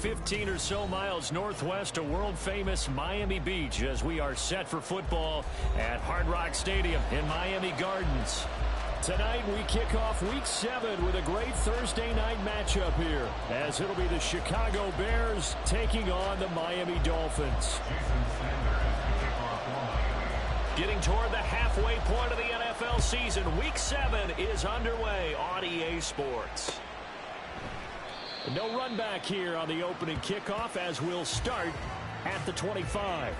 15 or so miles northwest of world-famous Miami Beach as we are set for football at Hard Rock Stadium in Miami Gardens. Tonight we kick off Week 7 with a great Thursday night matchup here, as it'll be the Chicago Bears taking on the Miami Dolphins. Getting toward the halfway point of the NFL season, Week 7 is underway on EA Sports. No run back here on the opening kickoff as we'll start at the 25.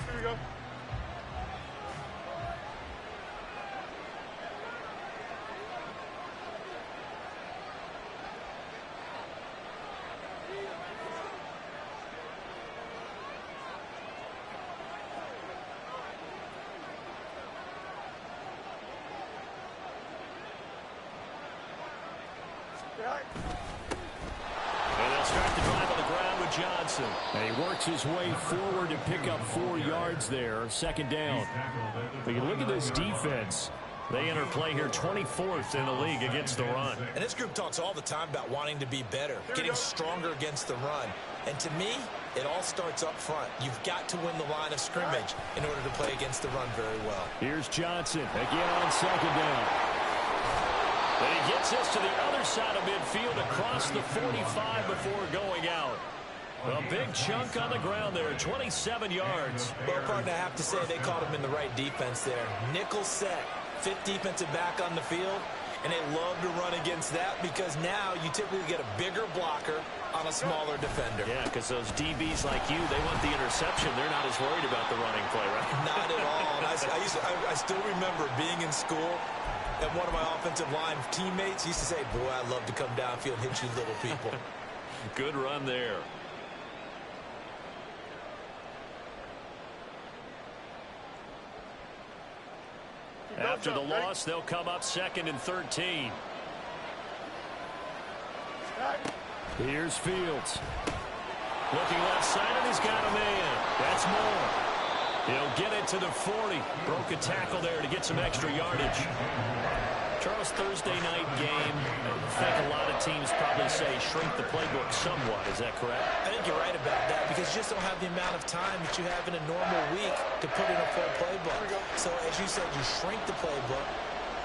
Here we go. And they'll start the drive on the ground with Johnson. And he works his way forward to pick up 4 yards there, second down. But you look at this defense. They enter play here 24th in the league against the run. And this group talks all the time about wanting to be better, getting stronger against the run. And to me, it all starts up front. You've got to win the line of scrimmage in order to play against the run very well. Here's Johnson again on second down. And he gets this to the other side of midfield across the 45 before going out. A big chunk on the ground there, 27 yards. Well, partner, I have to say they caught him in the right defense there. Nickel set, fifth defensive back on the field, and they love to run against that because now you typically get a bigger blocker on a smaller defender. Yeah, because those DBs like you, they want the interception. They're not as worried about the running play, right? Not at all. And I still remember being in school, and one of my offensive line teammates used to say, boy, I love to come downfield and hit you little people. Good run there. After the loss, they'll come up second and 13. Here's Fields. Looking left side, and he's got a man. That's Moore. He'll get it to the 40. Broke a tackle there to get some extra yardage. Charles, Thursday night game, I think a lot of teams probably say shrink the playbook somewhat. Is that correct? I think you're right about that because you just don't have the amount of time that you have in a normal week to put in a full playbook. So as you said, you shrink the playbook,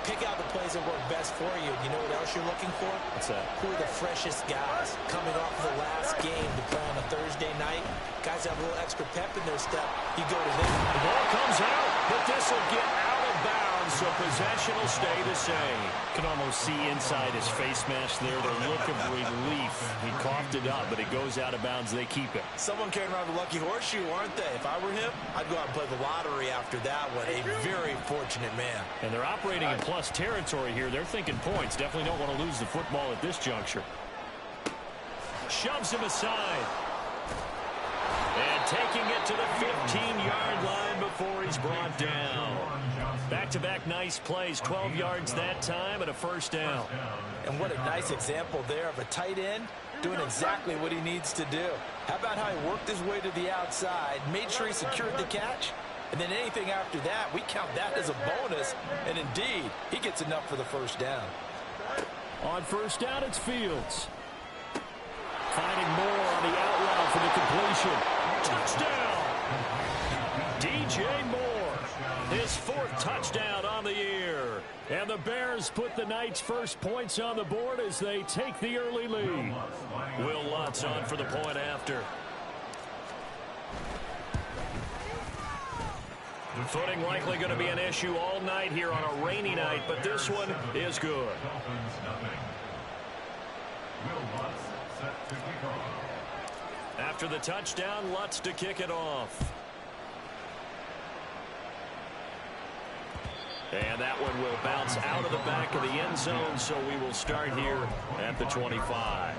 pick out the plays that work best for you. You know what else you're looking for? What's that? Who are the freshest guys coming off of the last game to play on a Thursday night? Guys have a little extra pep in their step. You go to them. The ball comes out, but this will get out of bounds, so possession will stay the same. Can almost see inside his face mask there, the look of relief. He coughed it up, but it goes out of bounds. They keep it. Someone carrying around the lucky horseshoe, aren't they? If I were him, I'd go out and play the lottery after that one. A very fortunate man. And they're operating in plus territory here. They're thinking points. Definitely don't want to lose the football at this juncture. Shoves him aside. And taking it to the 15-yard line before he's brought down. Back-to-back nice plays, 12 yards that time and a first down. And what a nice example there of a tight end doing exactly what he needs to do. How about how he worked his way to the outside, made sure he secured the catch, and then anything after that, we count that as a bonus, and indeed, he gets enough for the first down. On first down, it's Fields. Finding Moore on the out route for the completion. Touchdown! DJ Moore, his 4th touchdown on the year. And the Bears put the night's first points on the board as they take the early lead. Will Lutz on for the point after. Footing likely going to be an issue all night here on a rainy night, but this one is good. After the touchdown, Lutz to kick it off. And that one will bounce out of the back of the end zone, so we will start here at the 25.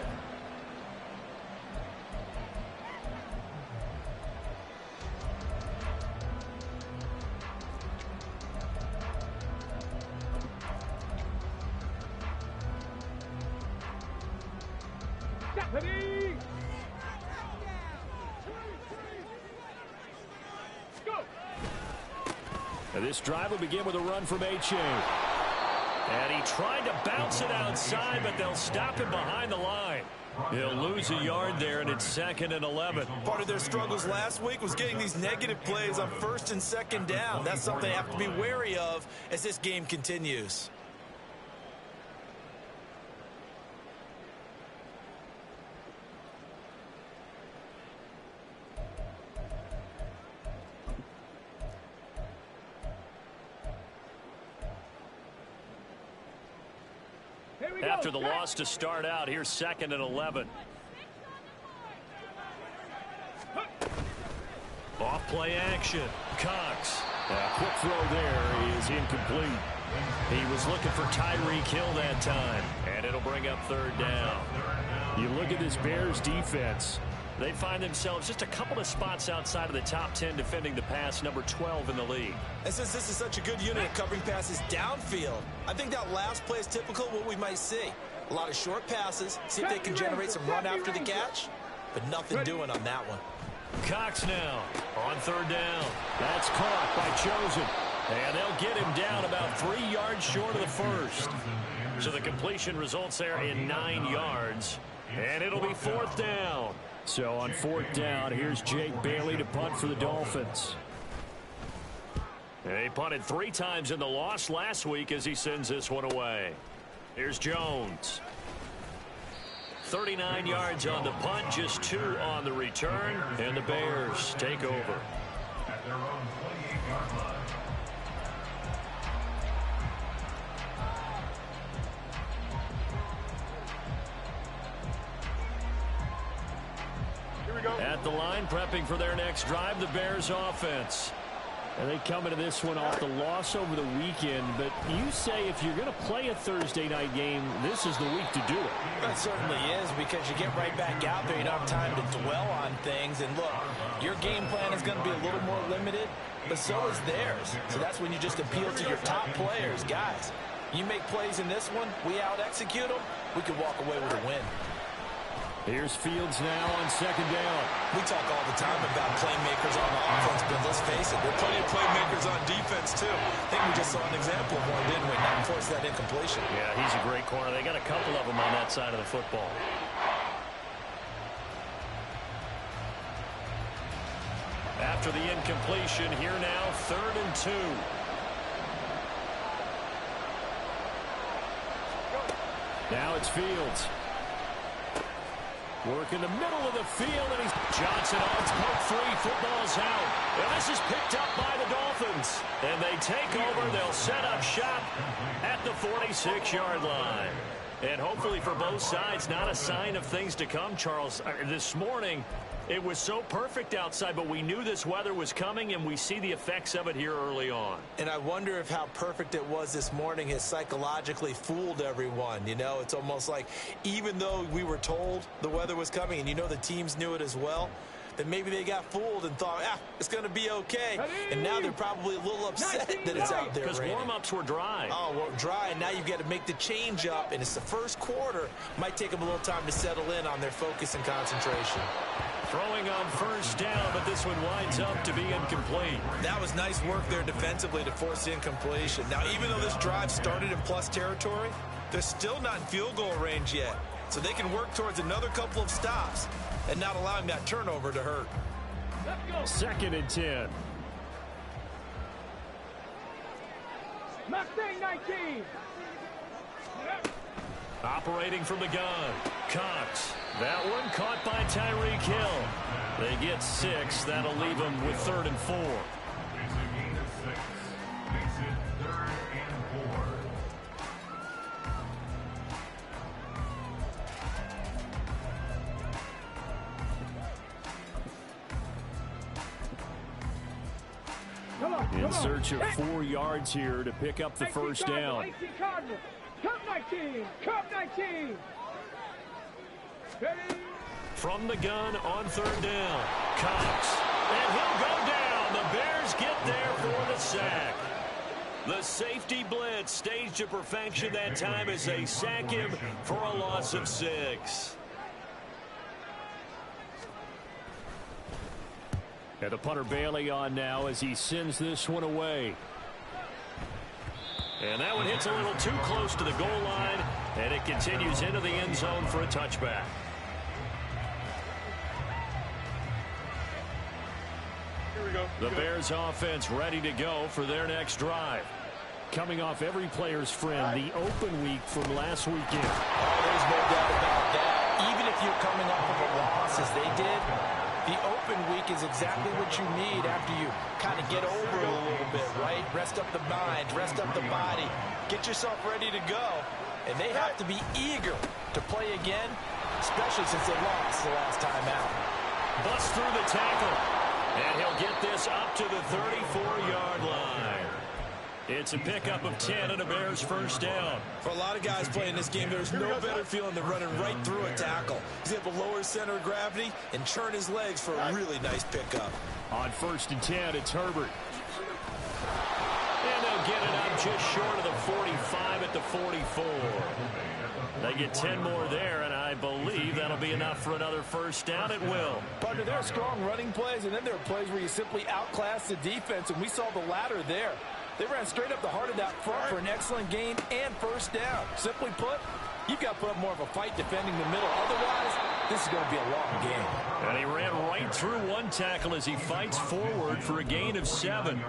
Ready? Go. Now this drive will begin with a run from H.A. And he tried to bounce it outside, but they'll stop him behind the line. He'll lose a yard there, and it's 2nd and 11. Part of their struggles last week was getting these negative plays on 1st and 2nd down. That's something they have to be wary of as this game continues. After the loss to start out, here's 2nd and 11. Off play action. Cox. A quick throw there is incomplete. He was looking for Tyreek Hill that time, and it'll bring up 3rd down. You look at this Bears defense. They find themselves just a couple of spots outside of the top 10 defending the pass, number 12 in the league. And since this is such a good unit at covering passes downfield, I think that last play is typical of what we might see. A lot of short passes, see if they can generate some run after the catch, but nothing doing on that one. Cox now on 3rd down. That's caught by Chosen. And they'll get him down about 3 yards short of the first. So the completion results there in 9 yards. And it'll be 4th down. So on 4th down, here's Jake Bailey to punt for the Dolphins. They punted 3 times in the loss last week as he sends this one away. Here's Jones. 39 yards on the punt, just 2 on the return, and the Bears take over. At their own 28-yard line. At the line, prepping for their next drive, the Bears offense. And they come into this one off the loss over the weekend, but you say if you're going to play a Thursday night game, this is the week to do it. That certainly is, because you get right back out there. You don't have time to dwell on things. And look, your game plan is going to be a little more limited, but so is theirs. So that's when you just appeal to your top players. Guys, you make plays in this one, we out-execute them, we could walk away with a win. Here's Fields now on 2nd down. We talk all the time about playmakers on offense, but let's face it, there are plenty of playmakers on defense, too. I think we just saw an example of one, didn't we? Not force that incompletion. Yeah, he's a great corner. They got a couple of them on that side of the football. After the incompletion, here now, 3rd and 2. Now it's Fields. Work in the middle of the field, and he's Johnson on poke 3. Football's out. And this is picked up by the Dolphins. And they take over. They'll set up shop at the 46-yard line. And hopefully for both sides, not a sign of things to come, Charles. This morning, it was so perfect outside, but we knew this weather was coming, and we see the effects of it here early on. And I wonder if how perfect it was this morning has psychologically fooled everyone. You know, it's almost like even though we were told the weather was coming, and you know the teams knew it as well, that maybe they got fooled and thought, it's going to be okay. And now they're probably a little upset that it's out there because raining. Warm-ups were dry. Oh, well, dry, and now you've got to make the change up, and it's the first quarter. Might take them a little time to settle in on their focus and concentration. Throwing on 1st down, but this one winds up to be incomplete. That was nice work there defensively to force the incompletion. Now, even though this drive started in plus territory, they're still not in field goal range yet. So they can work towards another couple of stops and not allowing that turnover to hurt. 2nd and 10. Mustang 19. Operating from the gun. Cox. That one caught by Tyreek Hill. They get 6. That'll leave them with 3rd and 4. It's a gain of 6. Makes it 3rd and 4. In search of 4 yards here to pick up the 1st down. 18 Cardinals. Cup 19. Cup 19. Ready? From the gun on 3rd down. Cox. And he'll go down. The Bears get there for the sack. The safety blitz staged to perfection that time as they sack him for a loss of 6. And the punter Bailey on now as he sends this one away. And that one hits a little too close to the goal line, and it continues into the end zone for a touchback. Here we go. The Bears offense ready to go for their next drive. Coming off every player's friend, the open week from last weekend. Oh, there's no doubt about that. Even if you're coming off of a loss as they did, the open week is exactly what you need after you kind of get over it a little bit, right? Rest up the mind, rest up the body, get yourself ready to go. And they have to be eager to play again, especially since they lost the last time out. Busts through the tackle, and he'll get this up to the 34-yard line. It's a pickup of 10 and a Bears first down. For a lot of guys playing this game, there's no better feeling than running right through a tackle. He's able to lower his center of gravity and turn his legs for a really nice pickup. On 1st and 10, it's Herbert. And they'll get it up just short of the 45 at the 44. They get 10 more there, and I believe that'll be enough for another first down. It will. Partner, there are strong running plays, and then there are plays where you simply outclass the defense, and we saw the latter there. They ran straight up the heart of that front for an excellent gain and first down. Simply put, you've got to put up more of a fight defending the middle. Otherwise, this is going to be a long game. And he ran right through one tackle as he fights forward for a gain of 7.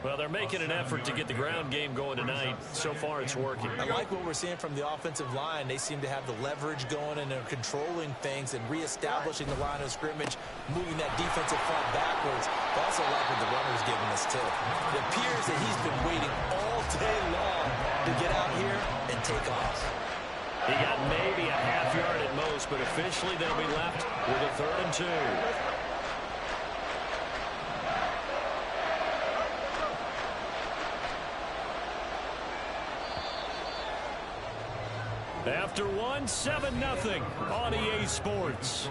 Well, they're making an effort to get the ground game going tonight. So far, it's working. I like what we're seeing from the offensive line. They seem to have the leverage going, and they're controlling things and reestablishing the line of scrimmage, moving that defensive front backwards. I also like what the runner's giving us, too. It appears that he's been waiting all day long to get out here and take off. He got maybe a half yard at most, but officially they'll be left with a 3rd and 2. After 1, 7-0 on EA Sports.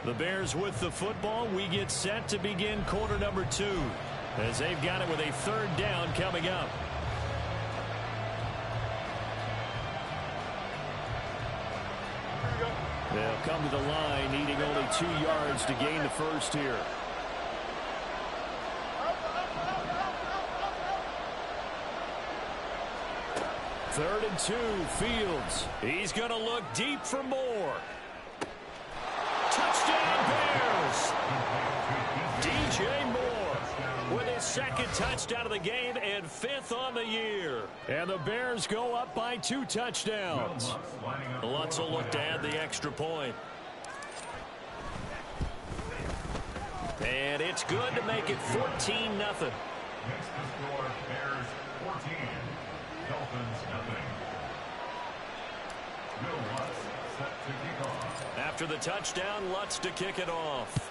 The Bears with the football. We get set to begin quarter number 2 as they've got it with a 3rd down coming up. They'll come to the line needing only 2 yards to gain the first here. Third and 2, Fields. He's going to look deep for more. Touchdown, Bears! DJ Moore with his 2nd touchdown of the game and 5th on the year. And the Bears go up by 2 touchdowns. Lutz will look to add the extra point. And it's good to make it 14-0. Next to score, Bears 14. Dolphins nothing. Will Lutz set to kick off. After the touchdown, Lutz to kick it off.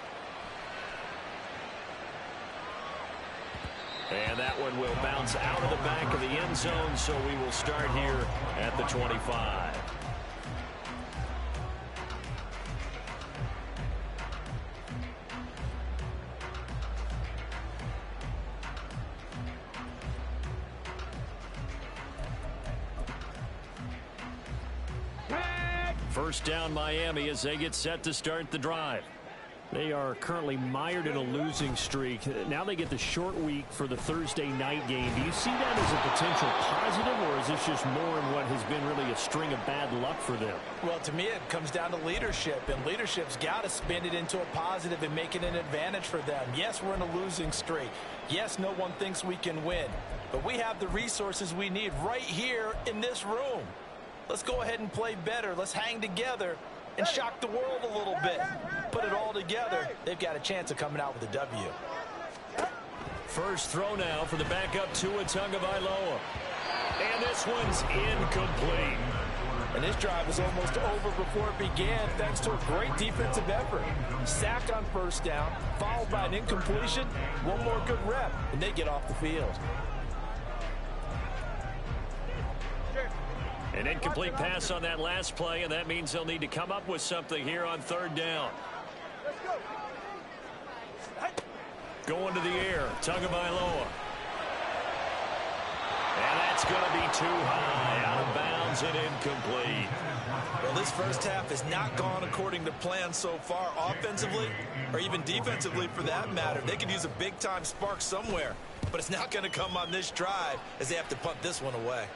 And that one will bounce out of the back of the end zone, so we will start here at the 25. First down Miami as they get set to start the drive. They are currently mired in a losing streak. Now they get the short week for the Thursday night game. Do you see that as a potential positive, or is this just more in what has been really a string of bad luck for them? Well, to me, it comes down to leadership, and leadership's got to spin it into a positive and make it an advantage for them. Yes, we're in a losing streak. Yes, no one thinks we can win, but we have the resources we need right here in this room. Let's go ahead and play better. Let's hang together and shock the world a little bit. Put it all together. They've got a chance of coming out with a W. First throw now for the backup Tua Tagovailoa. And this one's incomplete. And this drive is almost over before it began thanks to a great defensive effort. Sack on first down, followed by an incompletion. One more good rep, and they get off the field. An incomplete pass on that last play, and that means they'll need to come up with something here on 3rd down. Going to the air, Tagovailoa. And that's going to be too high, out of bounds downs and incomplete. Well, this first half has not gone according to plan so far offensively or even defensively for that matter. They could use a big-time spark somewhere, but it's not going to come on this drive as they have to punt this one away.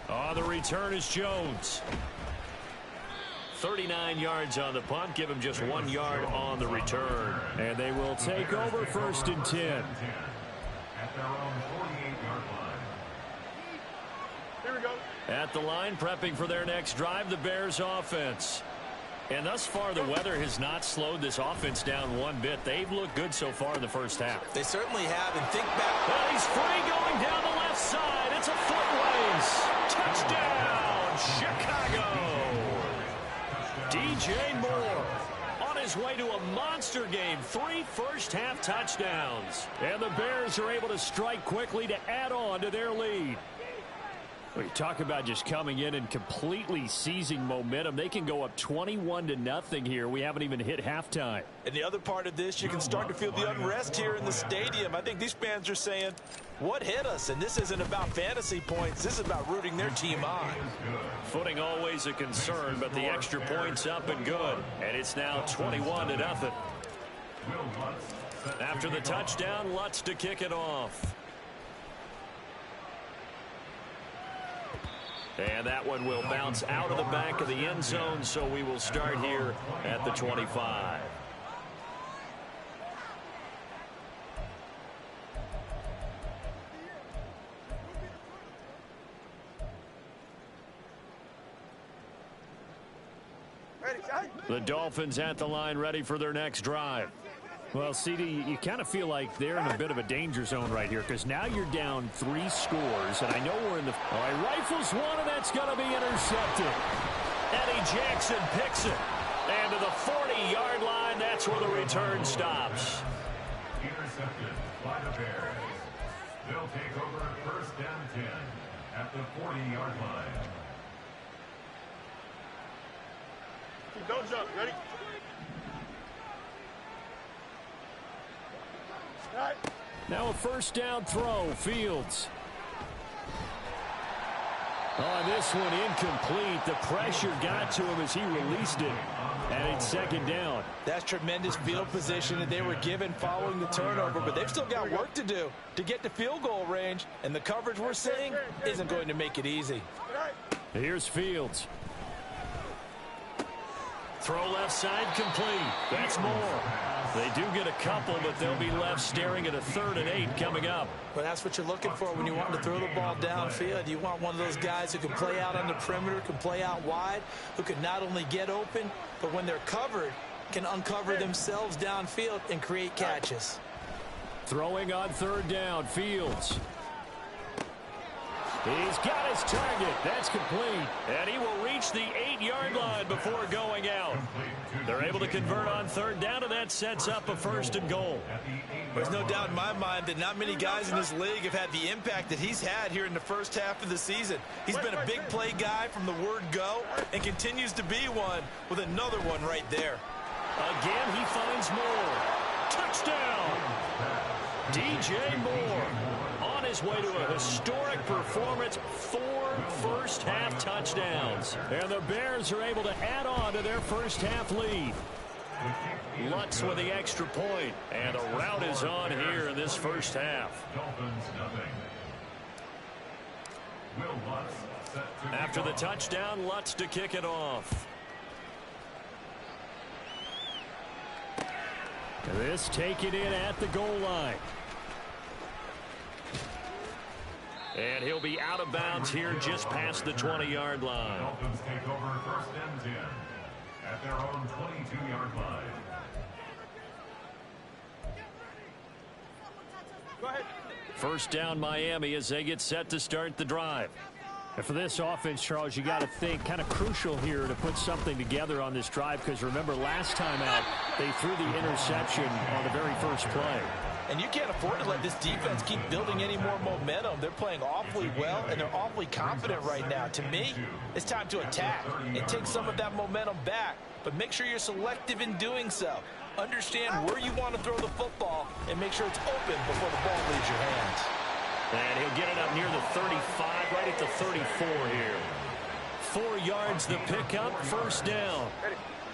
On the return is Jones. 39 yards on the punt. Give him just 1 yard on the return. And they will take over 1st and 10. At their own 48-yard line. Here we go. At the line, prepping for their next drive, the Bears offense. And thus far, the weather has not slowed this offense down one bit. They've looked good so far in the first half. They certainly have, and think back. And he's free going down the left side. It's a foot race. Touchdown, Chicago. DJ Moore on his way to a monster game. 3 first-half touchdowns. And the Bears are able to strike quickly to add on to their lead. We talk about just coming in and completely seizing momentum. They can go up 21-0 here. We haven't even hit halftime. And the other part of this, you can start to feel the unrest here in the stadium. I think these fans are saying, what hit us? And this isn't about fantasy points. This is about rooting their team on. Footing always a concern, but the extra points up and good. And it's now 21-0. After the touchdown, Lutz to kick it off. And that one will bounce out of the back of the end zone, so we will start here at the 25. The Dolphins at the line, ready for their next drive. Well, CD, you kind of feel like they're in a bit of a danger zone right here because now you're down 3 scores, and I know we're in the... All right, rifles one, and that's going to be intercepted. Eddie Jackson picks it. And to the 40-yard line, that's where the return stops. Intercepted by the Bears. They'll take over 1st and 10 at the 40-yard line. Don't jump. Ready? Now a first down throw, Fields. On this one, incomplete. The pressure got to him as he released it. And it's 2nd down. That's tremendous field position that they were given following the turnover, but they've still got work to do to get to field goal range, and the coverage we're seeing isn't going to make it easy. Here's Fields. Throw left side complete. That's more. They do get a couple, but they'll be left staring at a 3rd and 8 coming up. Well, that's what you're looking for when you want to throw the ball downfield. You want one of those guys who can play out on the perimeter, can play out wide, who can not only get open, but when they're covered, can uncover themselves downfield and create catches. Throwing on 3rd down, Fields. He's got his target. That's complete. And he will reach the 8-yard line before going out. They're able to convert on 3rd down, and that sets up a 1st and goal. There's no doubt in my mind that not many guys in this league have had the impact that he's had here in the first half of the season. He's been a big play guy from the word go and continues to be one with another one right there. Again, he finds Moore. Touchdown! DJ Moore on his way to a historic performance. 4 first-half touchdowns. And the Bears are able to add on to their first-half lead. Lutz with the extra point. And the rout is on here in this first half. After the touchdown, Lutz to kick it off. This taken in at the goal line. And he'll be out of bounds here just past the 20-yard line. Dolphins take over 1st and 10 at their own 22-yard line. Go ahead. First down, Miami, as they get set to start the drive. And for this offense, Charles, you got to think kind of crucial here to put something together on this drive, because remember last time out they threw the interception on the very first play. And you can't afford to let this defense keep building any more momentum. They're playing awfully well, and they're awfully confident right now. To me, it's time to attack and take some of that momentum back. But make sure you're selective in doing so. Understand where you want to throw the football and make sure it's open before the ball leaves your hands. And he'll get it up near the 35, right at the 34 here. 4 yards the pickup, first down.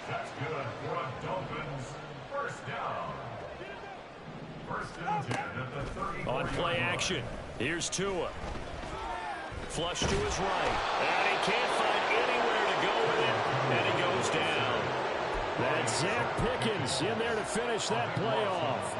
That's good for a Dolphins first down. First and 10 at the 30. On play action, here's Tua. Flush to his right. And he can't find anywhere to go with it. And he goes down. That's Zach Pickens in there to finish that play off.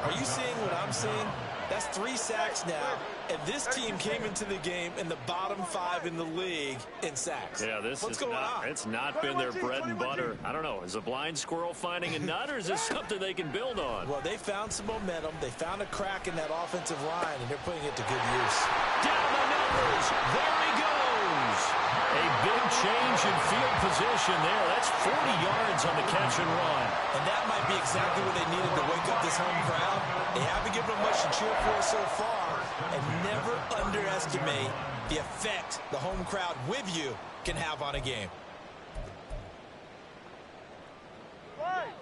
Are you seeing what I'm seeing? That's 3 sacks now, and this team came into the game in the bottom 5 in the league in sacks. Yeah, What's going on? It's not been their bread and butter. I don't know. Is a blind squirrel finding a nut, or is this something they can build on? Well, they found some momentum. They found a crack in that offensive line, and they're putting it to good use. Down the numbers. There he goes. A big change in field position there. That's 40 yards on the catch and run. And that might be exactly what they needed to wake up this home crowd. They haven't given them much to cheer for so far. And never underestimate the effect the home crowd with you can have on a game.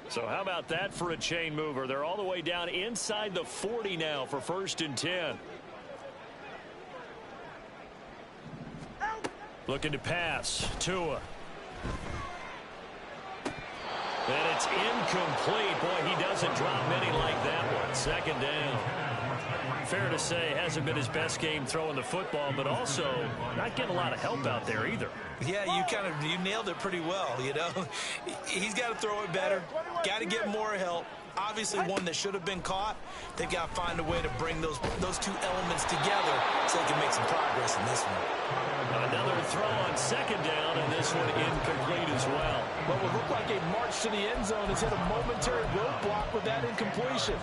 So how about that for a chain mover? They're all the way down inside the 40 now for first and 10. Looking to pass. Tua. And it's incomplete. Boy, he doesn't drop many like that one. Second down. Fair to say, hasn't been his best game throwing the football, but also not getting a lot of help out there either. Yeah, you nailed it pretty well, you know. He's got to throw it better. Got to get more help. Obviously one that should have been caught. They've got to find a way to bring those 2 elements together so they can make some progress in this one. Another throw on second down, and this one incomplete as well. What would look like a march to the end zone has hit a momentary roadblock with that incompletion.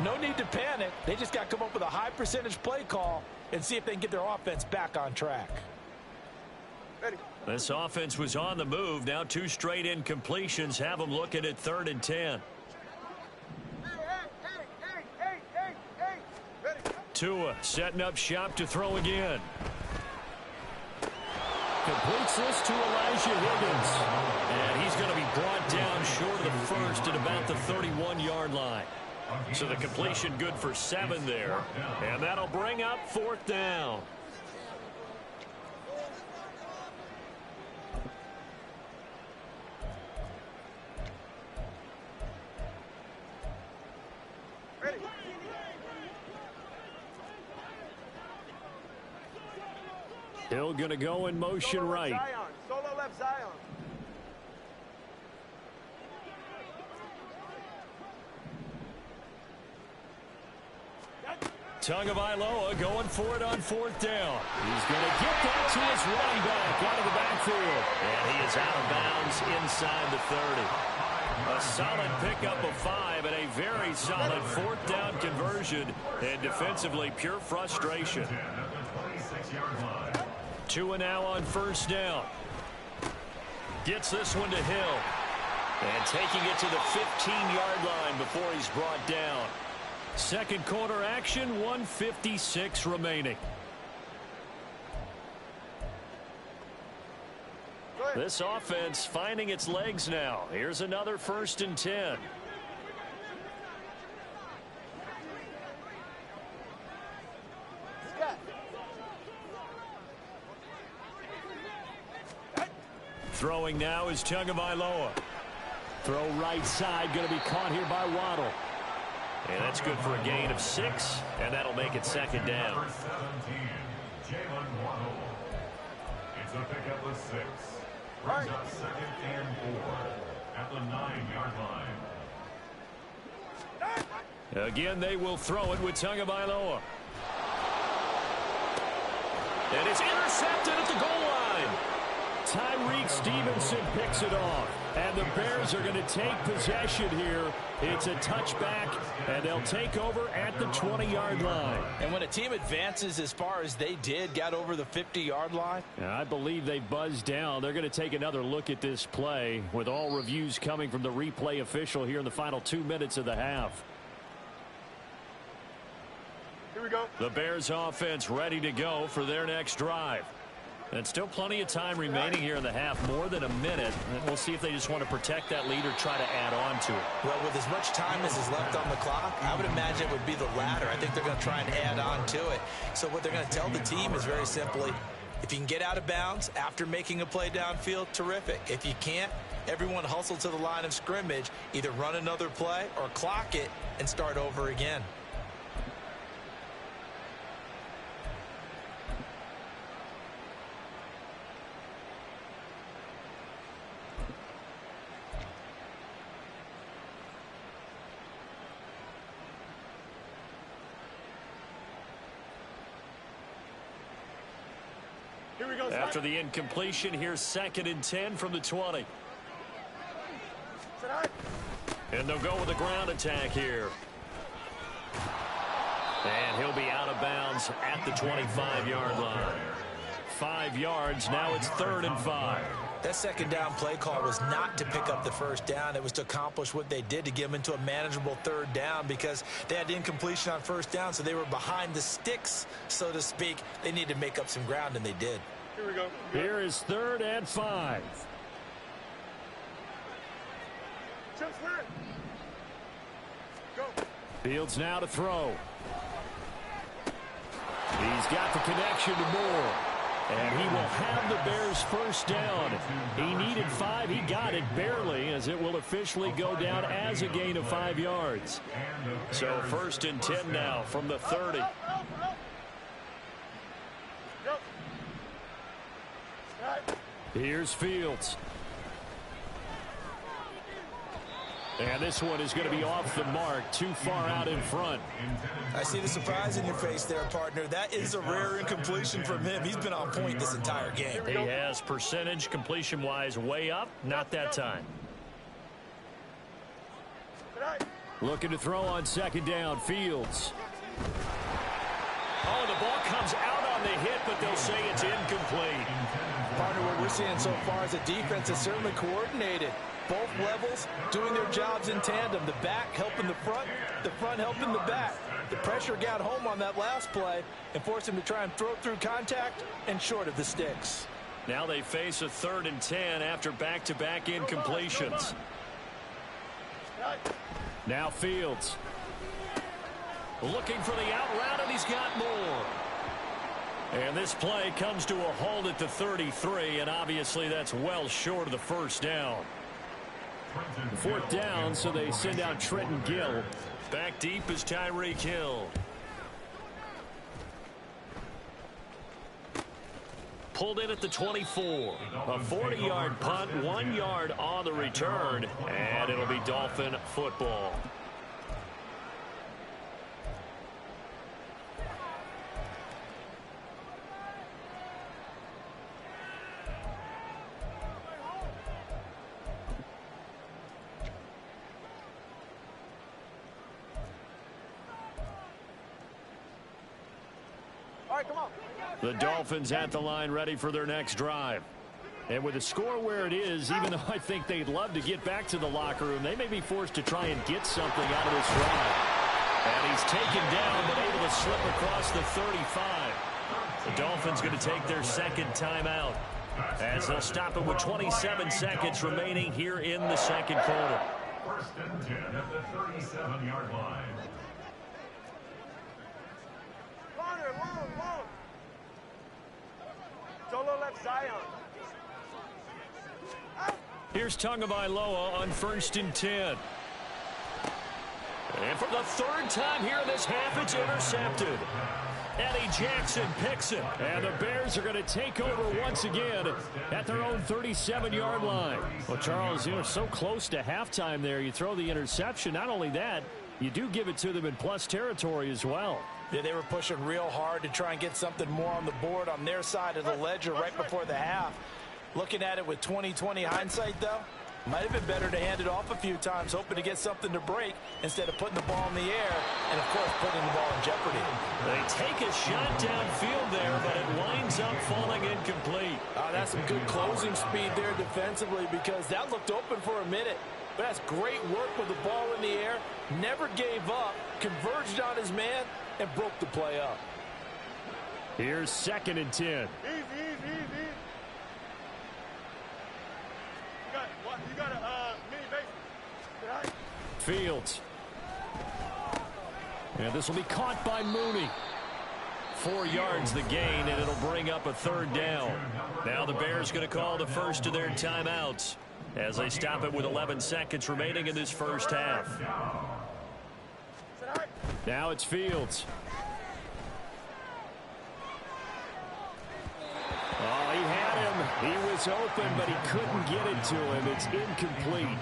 No need to panic. They just got to come up with a high percentage play call and see if they can get their offense back on track. This offense was on the move. Now 2 straight incompletions have them looking at 3rd and 10. Tua setting up shop to throw again. Completes this to Elijah Higgins. And he's going to be brought down short of the first at about the 31-yard line. So the completion good for 7 there. And that'll bring up 4th down. Hill going to go in motion right. Solo left Zion. Tagovailoa going for it on 4th down. He's going to get that to his running back out of the backfield. And he is out of bounds inside the 30. A solid pickup of 5 and a very solid 4th down conversion. And defensively, pure frustration. Tua now on 1st down. Gets this one to Hill. And taking it to the 15-yard line before he's brought down. Second quarter action, 1:56 remaining. This offense finding its legs now. Here's another 1st and 10. Throwing now is Tagovailoa. Throw right side, going to be caught here by Waddle. And that's good for a gain of 6, and that'll make it 2nd down. Number 17, Jalen Waddle. It's a pickup of 6. Brings up 2nd and 4 at the 9-yard line. Again, they will throw it with Tagovailoa. And it's intercepted at the goal line. Tyreek Stevenson picks it off. And the Bears are going to take possession here. It's a touchback, and they'll take over at the 20-yard line. And when a team advances as far as they did, got over the 50-yard line. And I believe they buzzed down. They're going to take another look at this play with all reviews coming from the replay official here in the final 2 minutes of the half. Here we go. The Bears offense ready to go for their next drive. And still plenty of time remaining here in the half, more than a minute. And we'll see if they just want to protect that lead or try to add on to it. Well, with as much time as is left on the clock, I would imagine it would be the latter. I think they're going to try and add on to it. So what they're going to tell the team is very simply, if you can get out of bounds after making a play downfield, terrific. If you can't, everyone hustle to the line of scrimmage, either run another play or clock it and start over again. Here we go. After the incompletion, here's 2nd and 10 from the 20. And they'll go with a ground attack here. And he'll be out of bounds at the 25-yard line. 5 yards, now it's 3rd and 5. That second down play call was not to pick up the first down. It was to accomplish what they did, to get them into a manageable 3rd down, because they had incompletion on 1st down, so they were behind the sticks, so to speak. They needed to make up some ground, and they did. Here we go. Here is 3rd and 5. Chip clear. Go. Fields now to throw. He's got the connection to Moore. And he will have the Bears' first down. He needed 5. He got it barely, as it will officially go down as a gain of 5 yards. So 1st and 10 now from the 30. Here's Fields. And this one is going to be off the mark, too far out in front. I see the surprise in your face there, partner. That is a rare incompletion from him. He's been on point this entire game. He has percentage completion-wise way up, not that time. Looking to throw on 2nd down, Fields. Oh, the ball comes out on the hit, but they'll say it's incomplete. Partner, what we're seeing so far is a defense is certainly coordinated. Both levels doing their jobs in tandem. The back helping the front helping the back. The pressure got home on that last play and forced him to try and throw through contact and short of the sticks. Now they face a 3rd and 10 after back-to-back incompletions. Now Fields. Looking for the out route, and he's got more. And this play comes to a halt at the 33, and obviously that's well short of the first down. 4th down, so they send out Trenton Gill. Back deep is Tyreek Hill. Pulled in at the 24. A 40-yard punt, 1 yard on the return, and it'll be Dolphin football. The Dolphins at the line, ready for their next drive. And with the score where it is, even though I think they'd love to get back to the locker room, they may be forced to try and get something out of this drive. And he's taken down, but able to slip across the 35. The Dolphins going to take their 2nd timeout, as they'll stop it with 27 seconds remaining here in the 2nd quarter. 1st and 10 at the 37-yard line. Long. Solo left Zion. Here's Tagovailoa on 1st and 10. And for the 3rd time here in this half, it's intercepted. Eddie Jackson picks it. And the Bears are going to take over once again at their own 37-yard line. Well, Charles, you're so close to halftime there. You throw the interception. Not only that, you do give it to them in plus territory as well. Yeah, they were pushing real hard to try and get something more on the board on their side of the ledger right before the half. Looking at it with 20/20 hindsight, though, might have been better to hand it off a few times, hoping to get something to break instead of putting the ball in the air and, of course, putting the ball in jeopardy. They take a shot downfield there, but it winds up falling incomplete. That's some good closing speed there defensively, because that looked open for a minute. But that's great work with the ball in the air. Never gave up, converged on his man, and broke the play up. Here's 2nd and 10. Easy. What? You got a mini base. Fields. And this will be caught by Mooney. 4 yards the gain, and it'll bring up a third down. Now the Bears going to call the first of their timeouts as they stop it with 11 seconds remaining in this first half. Now it's Fields. Oh, he had him. He was open, but he couldn't get it to him. It's incomplete.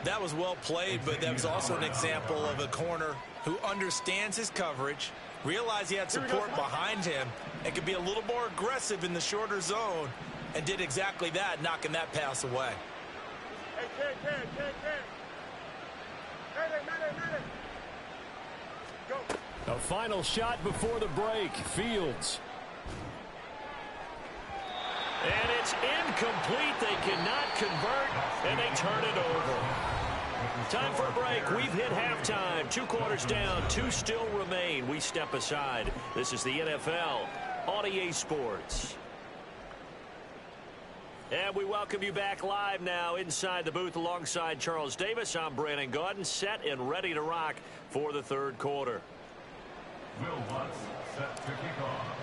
That was well played, but that was also an example of a corner who understands his coverage, realized he had support behind him, and could be a little more aggressive in the shorter zone, and did exactly that, knocking that pass away. Hey, Ken. Mayday. Go. A final shot before the break. Fields. And it's incomplete. They cannot convert, and they turn it over. Time for a break. We've hit halftime. 2 quarters down. 2 still remain. We step aside. This is the NFL on EA Sports. And we welcome you back live now inside the booth alongside Charles Davis. I'm Brandon Gaudin, set and ready to rock for the third quarter. Will Lutz set to kick off.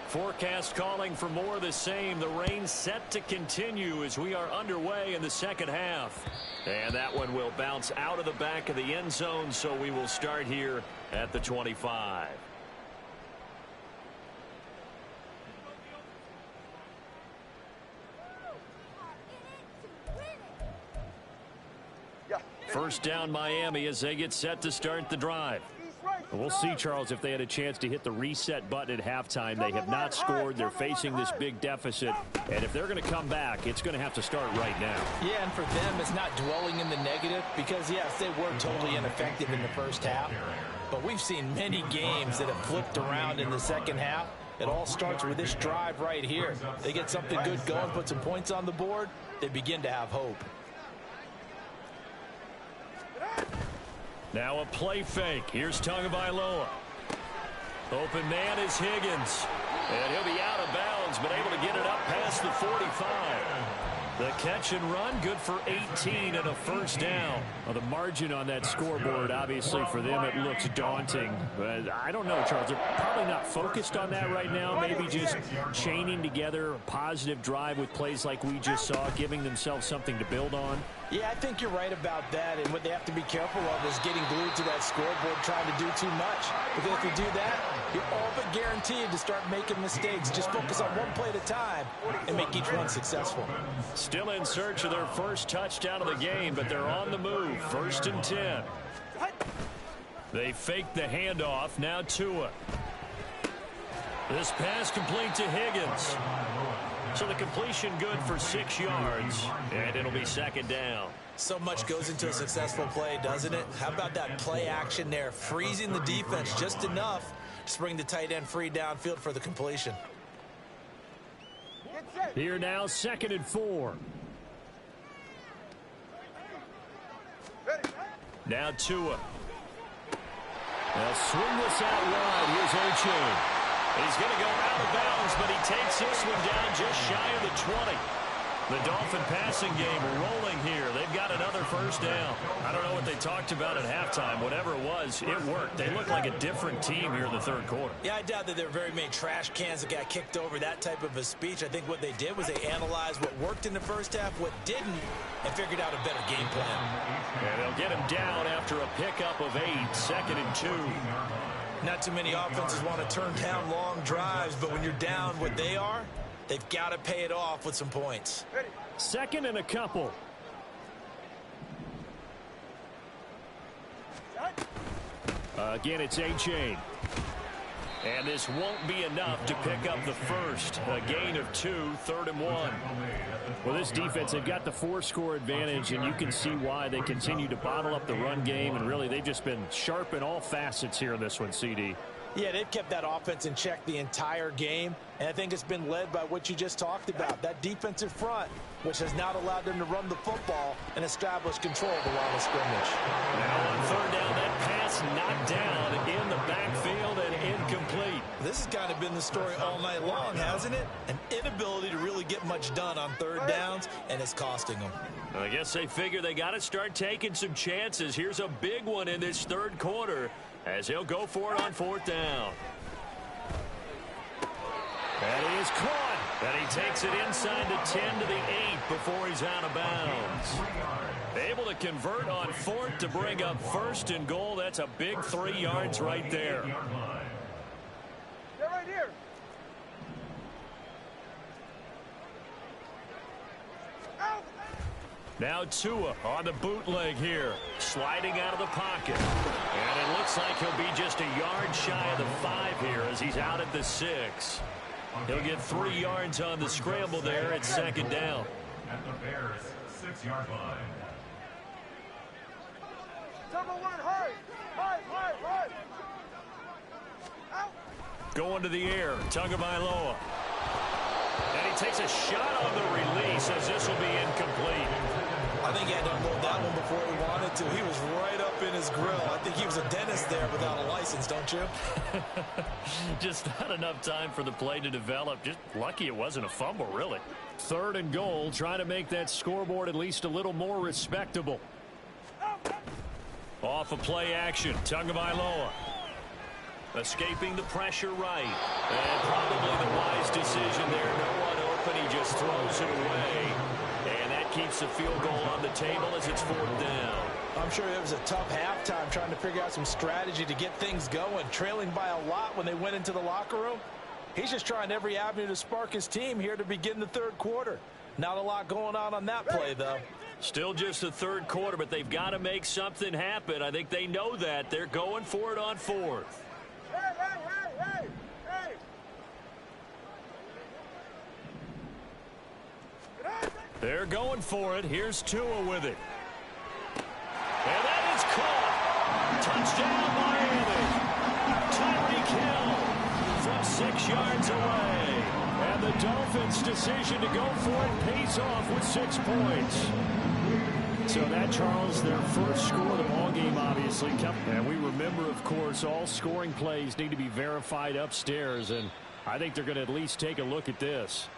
Forecast calling for more of the same. The rain set to continue as we are underway in the second half. And that one will bounce out of the back of the end zone, so we will start here at the 25. First down Miami as they get set to start the drive. We'll see, Charles, if they had a chance to hit the reset button at halftime. They have not scored. They're facing this big deficit. And if they're going to come back, it's going to have to start right now. Yeah, and for them, it's not dwelling in the negative because, yes, they were totally ineffective in the first half. But we've seen many games that have flipped around in the second half. It all starts with this drive right here. They get something good going, put some points on the board, they begin to have hope. Now a play fake. Here's Tagovailoa. Open man is Higgins. And he'll be out of bounds, but able to get it up past the 45. The catch and run, good for 18 and a first down. Well, the margin on that scoreboard, obviously, for them, it looks daunting. But I don't know, Charles. They're probably not focused on that right now. Maybe just chaining together a positive drive with plays like we just saw, giving themselves something to build on. Yeah, I think you're right about that, and what they have to be careful of is getting glued to that scoreboard trying to do too much. Because if you do that, you're all but guaranteed to start making mistakes. Just focus on one play at a time and make each one successful. Still in search of their first touchdown of the game, but they're on the move. 1st and 10. They fake the handoff. Now Tua. This pass complete to Higgins. So the completion good for 6 yards, and it'll be 2nd down. So much goes into a successful play, doesn't it? How about that play action there, freezing the defense just enough to bring the tight end free downfield for the completion. Here now, 2nd and 4. Now Tua. They'll swing this out wide. Here's O'Chain. He's going to go out of bounds, but he takes this one down just shy of the 20. The Dolphin passing game rolling here. They've got another first down. I don't know what they talked about at halftime. Whatever it was, it worked. They look like a different team here in the third quarter. Yeah, I doubt that there were very many trash cans that got kicked over, that type of a speech. I think what they did was they analyzed what worked in the first half, what didn't, and figured out a better game plan. And they'll get him down after a pickup of 8, 2nd and 2. Not too many offenses want to turn down long drives, but when you're down what they are, they've got to pay it off with some points. 2nd and a couple. Again, it's A-Chain. And this won't be enough to pick up the first. A gain of 2, 3rd and 1. Well, this defense, they've got the 4-score advantage, and you can see why they continue to bottle up the run game. And really, they've just been sharp in all facets here in this one, CD. Yeah, they've kept that offense in check the entire game, and I think it's been led by what you just talked about, that defensive front, which has not allowed them to run the football and establish control of the line of scrimmage. Now on 3rd down, that pass knocked down in the backfield, and incomplete. This has kind of been the story all night long, hasn't it? An inability to really get much done on third downs, and it's costing them. I guess they figure they got to start taking some chances. Here's a big one in this third quarter as he'll go for it on fourth down. And he is caught. And he takes it inside the 10 to the 8 before he's out of bounds. Able to convert on fourth to bring up first and goal. That's a big 3 yards right there. They're right here. Now Tua on the bootleg here, sliding out of the pocket. And it looks like he'll be just a yard shy of the 5 here as he's out at the 6. He'll get 3 yards on the scramble there at second down. At the Bears' 6-yard line. Going to the air, Tagovailoa. And he takes a shot on the release as this will be incomplete. I think he had to unload that one before he wanted to. He was right up in his grill. I think he was a dentist there without a license, don't you? Just not enough time for the play to develop. Just lucky it wasn't a fumble, really. Third and goal, trying to make that scoreboard at least a little more respectable. Off of play action, Tagovailoa. Escaping the pressure right. And probably the wise decision there. No one open, he just throws it away. And that keeps the field goal on the table as it's fourth down. I'm sure it was a tough halftime trying to figure out some strategy to get things going. Trailing by a lot when they went into the locker room. He's just trying every avenue to spark his team here to begin the third quarter. Not a lot going on that play, though. Still just the third quarter, but they've got to make something happen. I think they know that. They're going for it on fourth. They're going for it. Here's Tua with it. And that is caught. Touchdown, Miami. Tyreek Hill from 6 yards away. And the Dolphins' decision to go for it pays off with 6 points. So that, Charles, their first score of the ballgame, obviously. And we remember, of course, all scoring plays need to be verified upstairs. And I think they're going to at least take a look at this.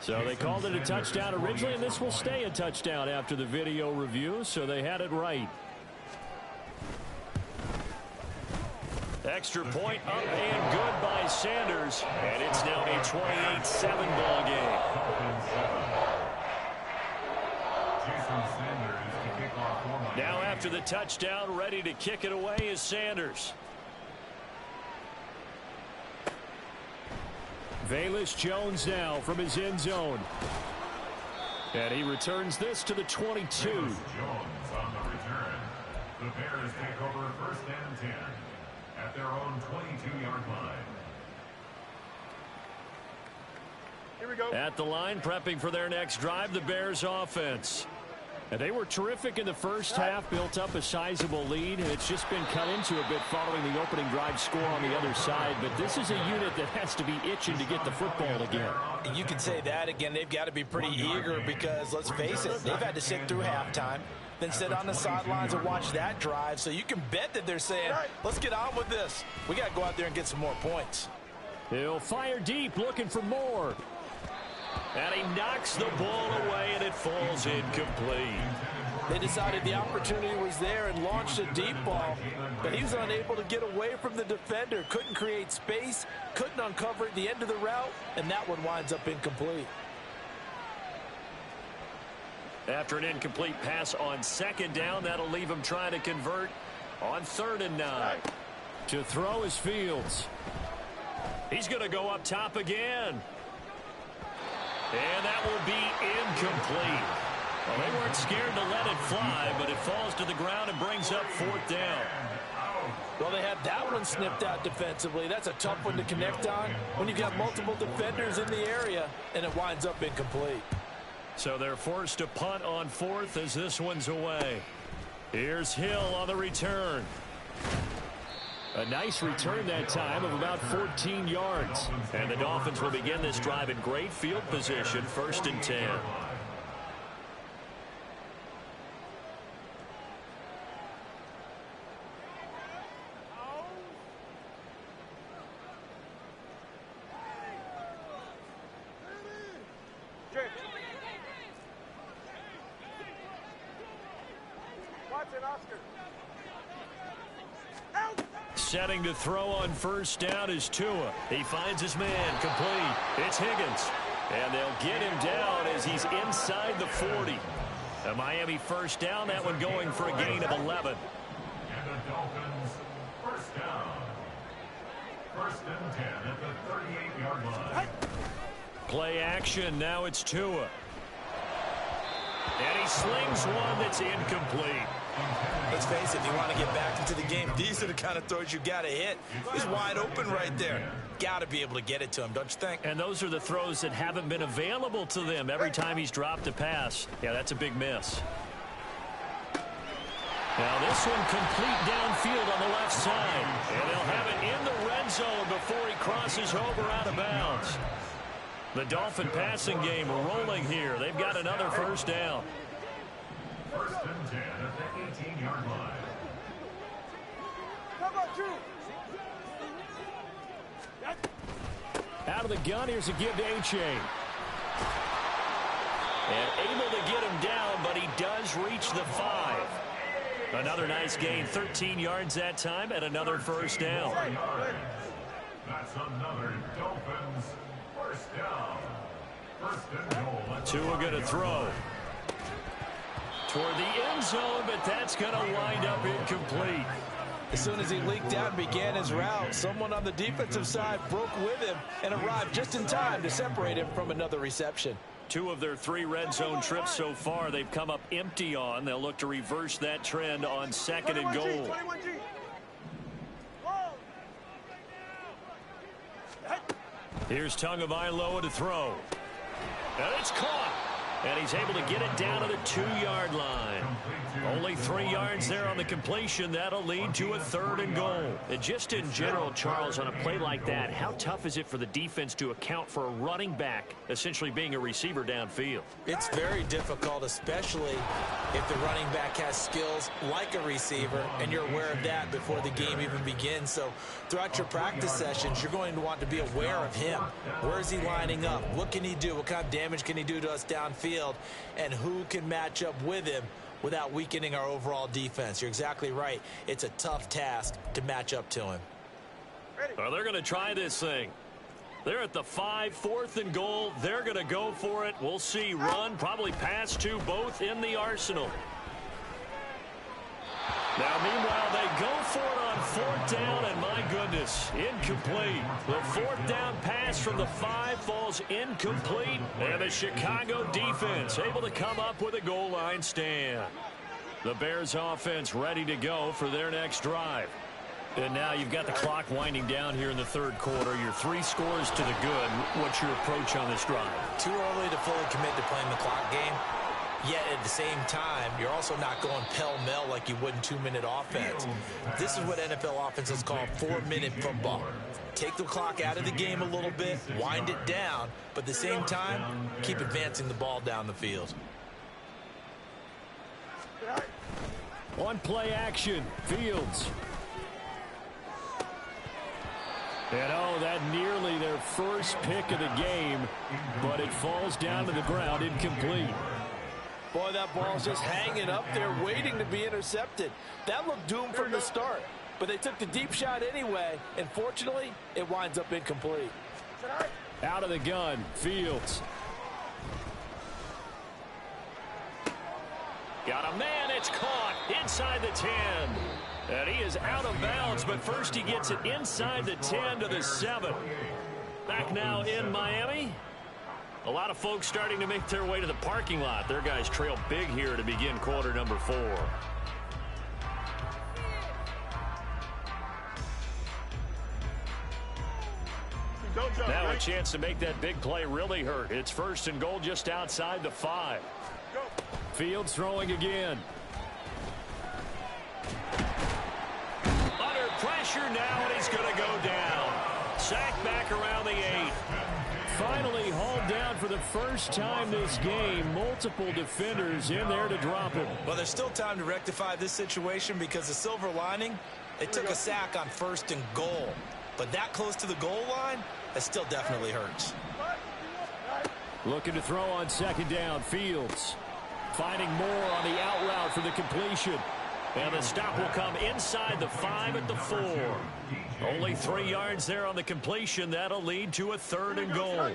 So they called it a touchdown originally, and this will stay a touchdown after the video review, so they had it right. Extra point up and good by Sanders, and it's now a 28-7 ball game. Now after the touchdown, ready to kick it away is Sanders. Velus Jones now from his end zone. And he returns this to the 22. Jones on the return. The Bears take over first and 10 at their own 22-yard line. Here we go. At the line, prepping for their next drive, the Bears offense. And they were terrific in the first half, built up a sizable lead, and it's just been cut into a bit following the opening drive score on the other side. But this is a unit that has to be itching to get the football again. You can say that again. They've got to be pretty eager because, let's face it, they've had to sit through halftime, then sit on the sidelines and watch that drive. So you can bet that they're saying, let's get on with this. We got to go out there and get some more points. He'll fire deep, looking for more. And he knocks the ball away, and it falls incomplete. They decided the opportunity was there and launched a deep ball, but he was unable to get away from the defender. Couldn't create space, couldn't uncover at the end of the route, and that one winds up incomplete. After an incomplete pass on second down, that'll leave him trying to convert on 3rd and 9. To throw is Fields. He's going to go up top again. And that will be incomplete. Well, they weren't scared to let it fly, but it falls to the ground and brings up 4th down. Well, they had that one snipped out defensively. That's a tough one to connect on when you've got multiple defenders in the area, and it winds up incomplete. So they're forced to punt on 4th as this one's away. Here's Hill on the return. A nice return that time of about 14 yards. And the Dolphins will begin this drive in great field position, 1st and 10. Watson, Oscar. Setting to throw on first down is Tua. He finds his man complete. It's Higgins. And they'll get him down as he's inside the 40. A Miami first down, that one going for a gain of 11. And the Dolphins first down. First and 10 at the 38-yard line. Play action, now it's Tua. And he slings one that's incomplete. Let's face it, if you want to get back into the game, these are the kind of throws you got to hit. He's wide open right there. Got to be able to get it to him, don't you think? And those are the throws that haven't been available to them every time he's dropped a pass. Yeah, that's a big miss. Now this one complete downfield on the left side. And they'll have it in the red zone before he crosses over out of bounds. The Dolphin passing game rolling here. They've got another first down. First and 10 at the 18-yard line. Out of the gun, here's a give to H.A. And able to get him down, but he does reach the 5. Another nice gain, 13 yards that time, and another first down. That's another Dolphins first down. First and goal. Tua going to throw toward the end zone, but that's going to wind up incomplete. As soon as he leaked out and began his route, someone on the defensive side broke with him and arrived just in time to separate him from another reception. 2 of their 3 red zone trips so far they've come up empty on. They'll look to reverse that trend on second and goal. Here's Tagovailoa to throw. And it's caught. And he's able to get it down to the 2-yard line. Only 3 yards there on the completion. That'll lead to a third and goal. And just in general, Charles, on a play like that, how tough is it for the defense to account for a running back essentially being a receiver downfield? It's very difficult, especially if the running back has skills like a receiver, and you're aware of that before the game even begins. So throughout your practice sessions, you're going to want to be aware of him. Where is he lining up? What can he do? What kind of damage can he do to us downfield? And who can match up with him without weakening our overall defense? You're exactly right. It's a tough task to match up to him. Well, they're going to try this thing. They're at the 5, 4th and goal. They're going to go for it. We'll see. Run, probably pass to both in the arsenal. Now, meanwhile, they go for it on 4th down, and my goodness, incomplete. The 4th down pass from the 5 falls incomplete, and the Chicago defense able to come up with a goal line stand. The Bears offense ready to go for their next drive. And now you've got the clock winding down here in the 3rd quarter. You're 3 scores to the good. What's your approach on this drive? Too early to fully commit to playing the clock game. Yet at the same time, you're also not going pell-mell like you would in 2-minute offense. This is what NFL offenses call 4-minute football. Take the clock out of the game a little bit, wind it down, but at the same time, keep advancing the ball down the field. On play action, Fields. And oh, that nearly their first pick of the game, but it falls down to the ground incomplete. Boy, that ball's just hanging up there, waiting to be intercepted. That looked doomed from the start, but they took the deep shot anyway, and fortunately, it winds up incomplete. Out of the gun, Fields. Got a man, it's caught inside the 10. And he is out of bounds, but first he gets it inside the 10 to the 7. Back now in Miami. A lot of folks starting to make their way to the parking lot. Their guys trail big here to begin quarter number 4. Now a chance to make that big play really hurt. It's 1st and goal just outside the 5. Fields throwing again. Under pressure now, and he's going to go down. Sacked back around the 8. Finally hauled down for the first time this game. Multiple defenders in there to drop him. Well, there's still time to rectify this situation because the silver lining, it took a sack on 1st and goal. But that close to the goal line, that still definitely hurts. Looking to throw on second down. Fields finding Moore on the out route for the completion. And the stop will come inside the 5 at the 4. Only 3 yards there on the completion. That'll lead to a 3rd and goal.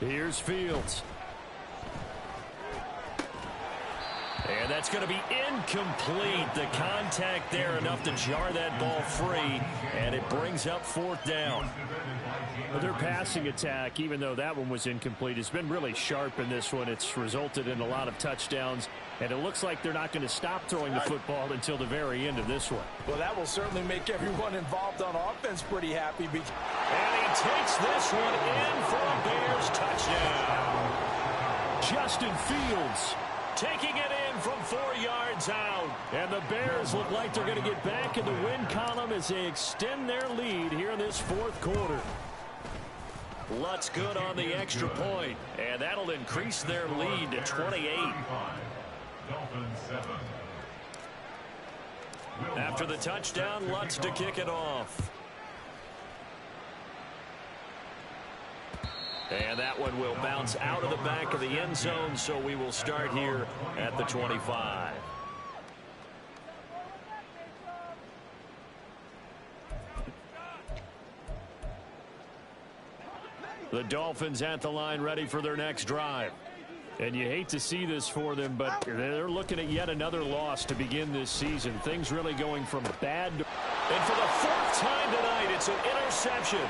Here's Fields. And that's going to be incomplete. The contact there enough to jar that ball free, and it brings up 4th down. Well, their passing attack, even though that one was incomplete, has been really sharp in this one. It's resulted in a lot of touchdowns, and it looks like they're not going to stop throwing the football until the very end of this one. Well, that will certainly make everyone involved on offense pretty happy. And he takes this one in for a Bears touchdown. Justin Fields taking it in from 4 yards out. And the Bears look like they're going to get back in the win column as they extend their lead here in this 4th quarter. Lutz good on the extra point, and that'll increase their lead to 28. After the touchdown, Lutz to kick it off. And that one will bounce out of the back of the end zone, so we will start here at the 25. The Dolphins at the line, ready for their next drive. And you hate to see this for them, but they're looking at yet another loss to begin this season. Things really going from bad to... And for the 4th time tonight, it's an interception.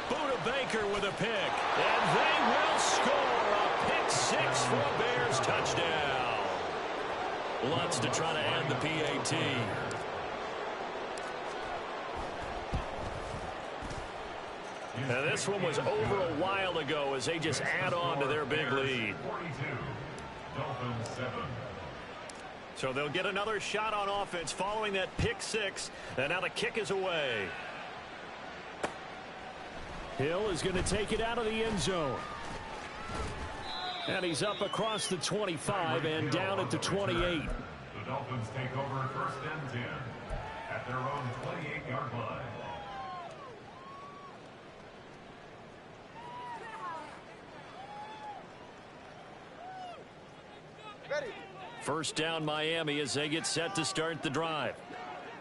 Buda Baker with a pick. And they will score a pick 6 for a Bears touchdown. Lutz to try to add the PAT. Now this one was over a while ago as they just add on to their big lead. So they'll get another shot on offense following that pick 6. And now the kick is away. Hill is going to take it out of the end zone. And he's up across the 25 and down at the 28. The Dolphins take over 1st and 10 at their own 28-yard line. First down Miami as they get set to start the drive.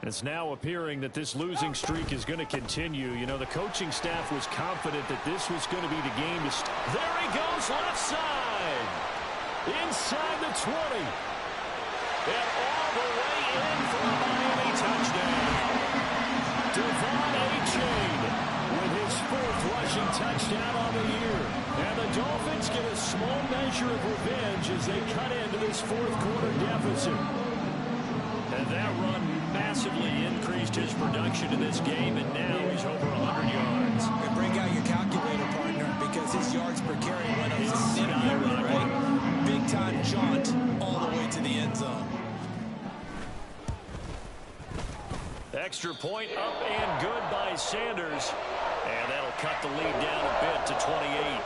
It's now appearing that this losing streak is going to continue. You know, the coaching staff was confident that this was going to be the game to start. There he goes, left side. Inside the 20. And all the way in for a Miami touchdown. Devon A-Chain with his 4th rushing touchdown on the year. And the Dolphins get a small measure of revenge as they cut into this 4th quarter deficit. And that run massively increased his production in this game, and now he's over 100 yards. And bring out your calculator, partner, because his yards per carry went up significantly, right? Big-time jaunt all the way to the end zone. Extra point up and good by Sanders. And that'll cut the lead down a bit to 28.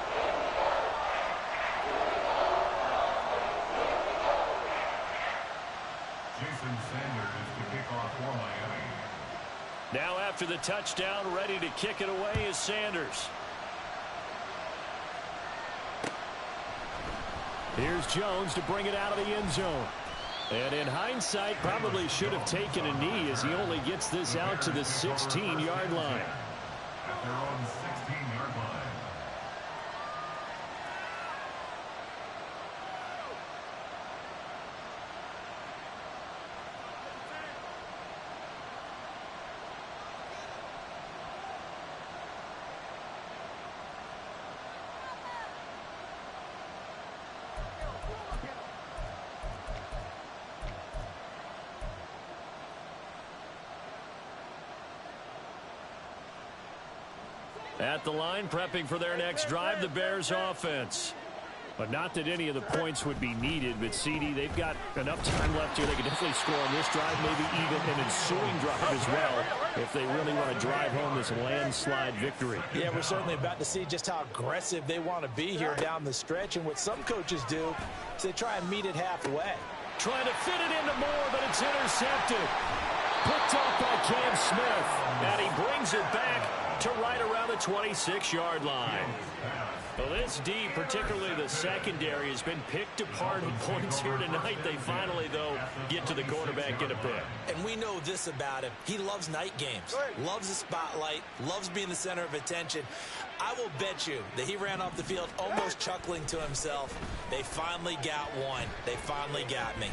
Now after the touchdown, ready to kick it away is Sanders. Here's Jones to bring it out of the end zone. And in hindsight, probably should have taken a knee as he only gets this out to the 16-yard line. At their own 16-yard line. At the line, prepping for their next drive, the Bears offense. But not that any of the points would be needed, but CD, they've got enough time left here. They can definitely score on this drive, maybe even an ensuing drive as well, if they really want to drive home this landslide victory. Yeah, we're certainly about to see just how aggressive they want to be here down the stretch. And what some coaches do is they try and meet it halfway. Trying to fit it into Moore, but it's intercepted. Picked off by Cam Smith. And he brings it back to right around the 26-yard line. Well, this D, particularly the secondary, has been picked apart in points here tonight. They finally, though, get to the quarterback, get a pick. And we know this about him. He loves night games, loves the spotlight, loves being the center of attention. I will bet you that he ran off the field almost chuckling to himself. They finally got one. They finally got me.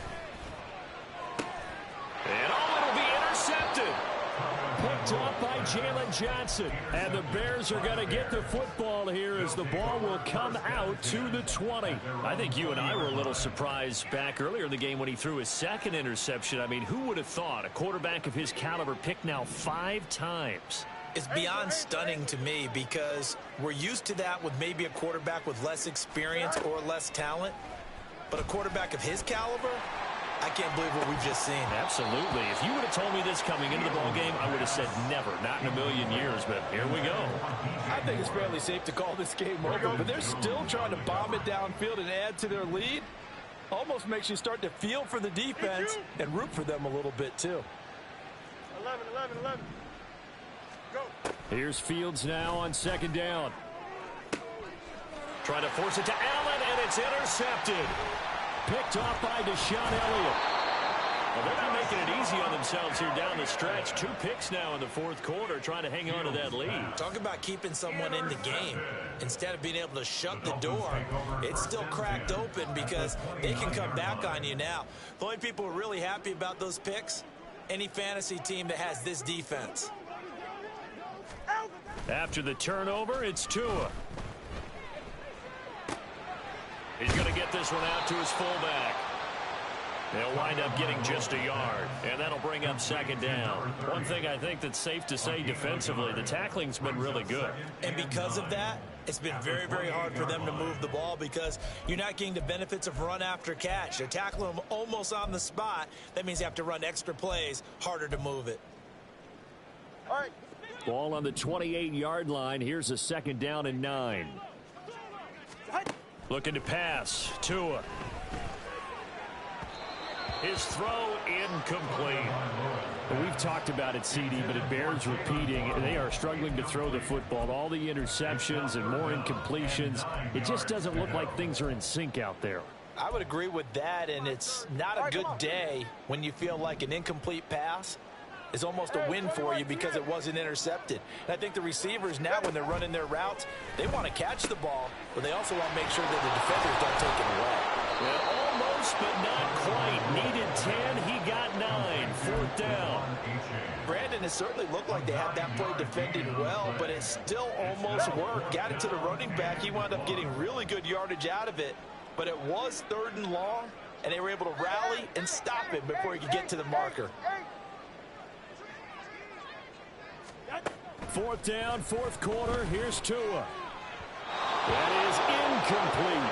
And it'll be intercepted. Picked off by Jalen Johnson. And the Bears are going to get the football here as the ball will come out to the 20. I think you and I were a little surprised back earlier in the game when he threw his second interception. I mean, who would have thought a quarterback of his caliber picked now 5 times? It's beyond stunning to me because we're used to that with maybe a quarterback with less experience or less talent. But a quarterback of his caliber, I can't believe what we've just seen. Absolutely. If you would have told me this coming into the ballgame, I would have said never, not in a million years, but here we go. I think it's fairly safe to call this game over, but they're still trying to bomb it downfield and add to their lead. Almost makes you start to feel for the defense and root for them a little bit, too. 11. Go. Here's Fields now on second down. Trying to force it to Allen, and it's intercepted. Picked off by Deshaun Elliott. Well, they're not making it easy on themselves here down the stretch. 2 picks now in the fourth quarter, trying to hang on to that lead. Talk about keeping someone in the game. Instead of being able to shut the door, it's still cracked open because they can come back on you now. The only people who are really happy about those picks, any fantasy team that has this defense. After the turnover, it's Tua. He's going to get this one out to his fullback. They'll wind up getting just a yard, and that'll bring up second down. One thing I think that's safe to say defensively, the tackling's been really good. And because of that, it's been very, very hard for them to move the ball because you're not getting the benefits of run after catch. They're tackling them almost on the spot. That means you have to run extra plays, harder to move it. All right. Ball on the 28-yard line. Here's a second down and 9. Looking to pass. Tua. His throw incomplete. We've talked about it, CD, but it bears repeating. They are struggling to throw the football. All the interceptions and more incompletions. It just doesn't look like things are in sync out there. I would agree with that, and it's not a good day when you feel like an incomplete pass is almost a win for you because it wasn't intercepted. And I think the receivers now, when they're running their routes, they want to catch the ball, but they also want to make sure that the defenders don't take it away. Well, almost, but not quite. Needed 10. He got 9. Fourth down. Brandon, it certainly looked like they had that play defended well, but it still almost worked. Got it to the running back. He wound up getting really good yardage out of it, but it was 3rd and long, and they were able to rally and stop him before he could get to the marker. 4th down, 4th quarter. Here's Tua. That is incomplete.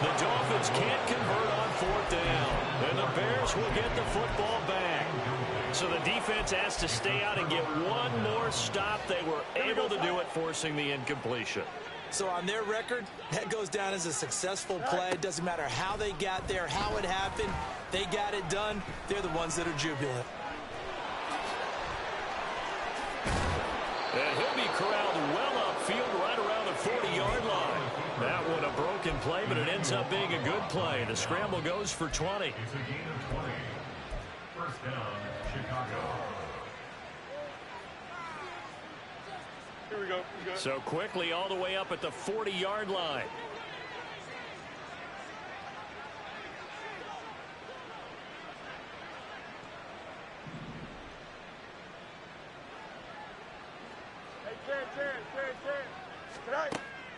The Dolphins can't convert on 4th down. And the Bears will get the football back. So the defense has to stay out and get one more stop. They were able to do it, forcing the incompletion. So on their record, that goes down as a successful play. It doesn't matter how they got there, how it happened. They got it done. They're the ones that are jubilant. And he'll be corralled well upfield right around the 40-yard line. That one a broken play, but it ends up being a good play. The scramble goes for 20. It's a gain of 20. First down, Chicago. Here we go. So quickly all the way up at the 40-yard line.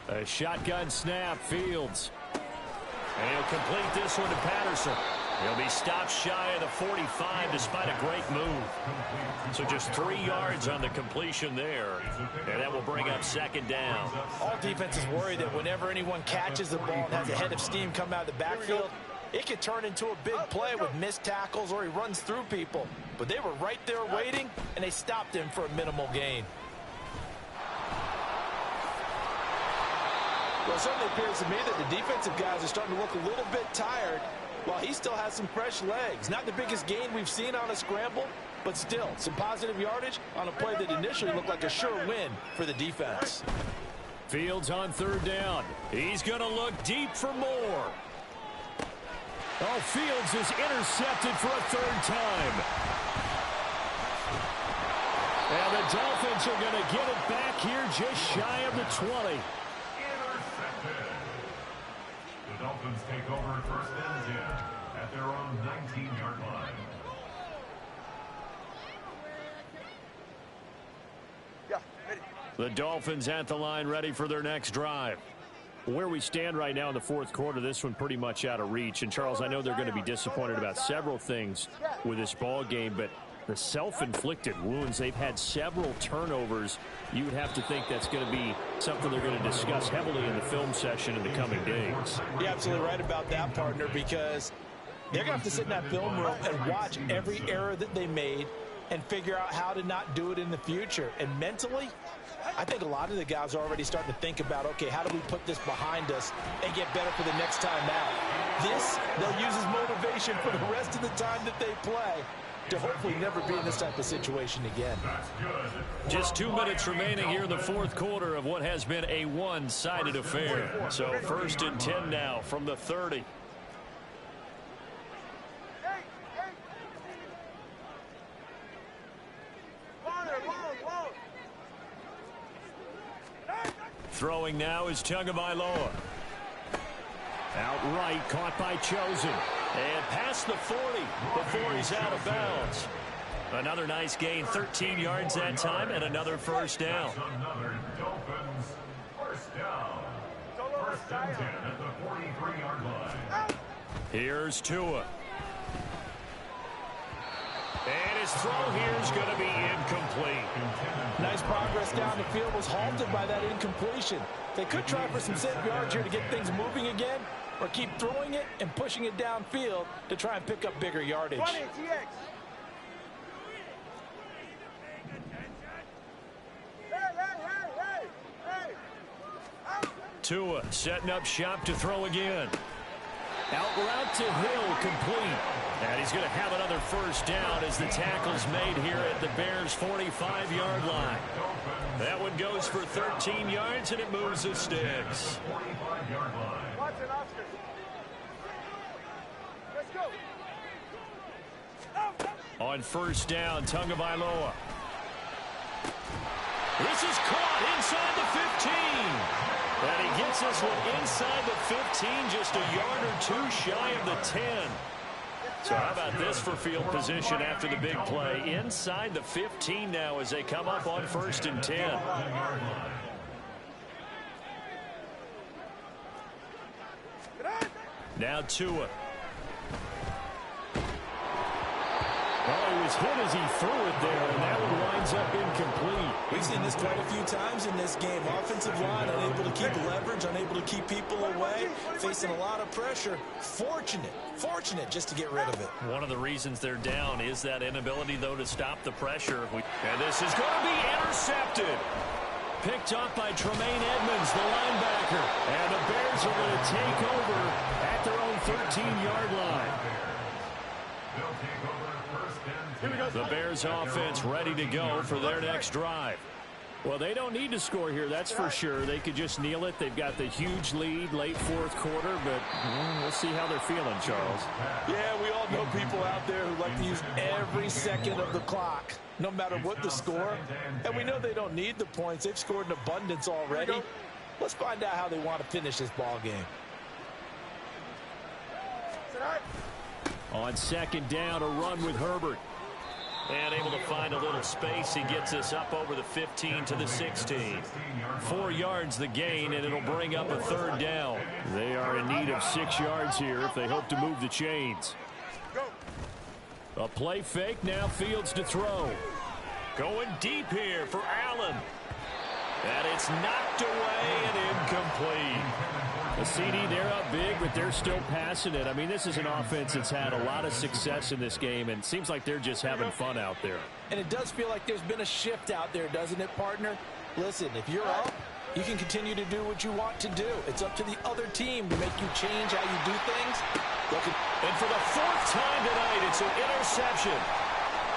A shotgun snap, Fields. And he'll complete this one to Patterson. He'll be stopped shy of the 45 despite a great move. So just 3 yards on the completion there. And that will bring up second down. All defenses worry that whenever anyone catches the ball and has a head of steam come out of the backfield, it could turn into a big play with missed tackles or he runs through people. But they were right there waiting, and they stopped him for a minimal gain. Well, it certainly appears to me that the defensive guys are starting to look a little bit tired while he still has some fresh legs. Not the biggest gain we've seen on a scramble, but still, some positive yardage on a play that initially looked like a sure win for the defense. Fields on third down. He's going to look deep for more. Oh, Fields is intercepted for a third time. And the Dolphins are going to get it back here just shy of the 20. Intercepted. The Dolphins take over first and 10 at their own 19-yard line. The Dolphins at the line ready for their next drive. Where we stand right now in the fourth quarter, this one pretty much out of reach. And, Charles, I know they're going to be disappointed about several things with this ball game, but the self-inflicted wounds, they've had several turnovers. You would have to think that's going to be something they're going to discuss heavily in the film session in the coming days. You're absolutely right about that, partner, because they're going to have to sit in that film room and watch every error that they made and figure out how to not do it in the future. And mentally, I think a lot of the guys are already starting to think about, okay, how do we put this behind us and get better for the next time out? This, they'll use as motivation for the rest of the time that they play to hopefully never be in this type of situation again. Just 2 minutes remaining here in the fourth quarter of what has been a one-sided affair. So first and 10 now from the 30. Throwing now is Tagovailoa. Outright caught by Chosen. And past the 40 before he's out of bounds. Another nice gain, 13 yards that time, and another first down. Another Dolphins first down. First and 10 at the 43-yard line. Here's Tua. And his throw here is going to be incomplete. Nice progress down the field was halted by that incompletion. They could try for some safe yards here to get things moving again, or keep throwing it and pushing it downfield to try and pick up bigger yardage. Tua setting up shop to throw again. Out route to Hill, complete. And he's going to have another first down as the tackle's made here at the Bears' 45-yard line. That one goes for 13 yards, and it moves the sticks. 45-yard line. On first down, Tagovailoa. This is caught inside the 15. And he gets this one inside the 15, just a yard or two shy of the 10. So how about this for field position after the big play? Inside the 15 now as they come up on first and 10. Now Tua. Oh, he was hit as he threw it there, and that one winds up incomplete. We've seen this quite a few times in this game. Offensive line unable to keep leverage, unable to keep people away, facing a lot of pressure. Fortunate just to get rid of it. One of the reasons they're down is that inability, though, to stop the pressure. And this is going to be intercepted. Picked up by Tremaine Edmonds, the linebacker. And the Bears are going to take over at their own 13-yard line. The Bears offense ready to go for their next drive. Well, they don't need to score here, that's for sure. They could just kneel it. They've got the huge lead late fourth quarter, but we'll see how they're feeling, Charles. Yeah, we all know people out there who like to use every second of the clock, no matter what the score. And we know they don't need the points. They've scored in abundance already. Let's find out how they want to finish this ball game. On second down, a run with Herbert. And able to find a little space. He gets us up over the 15 to the 16. 4 yards the gain, and it'll bring up a third down. They are in need of 6 yards here if they hope to move the chains. A play fake, now Fields to throw. Going deep here for Allen. And it's knocked away and incomplete. A CD, they're up big, but they're still passing it. I mean, this is an offense that's had a lot of success in this game, and it seems like they're just having fun out there. And it does feel like there's been a shift out there, doesn't it, partner? Listen, if you're up, you can continue to do what you want to do. It's up to the other team to make you change how you do things. And for the fourth time tonight, it's an interception.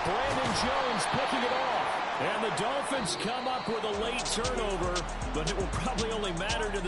Brandon Jones picking it off. And the Dolphins come up with a late turnover, but it will probably only matter to the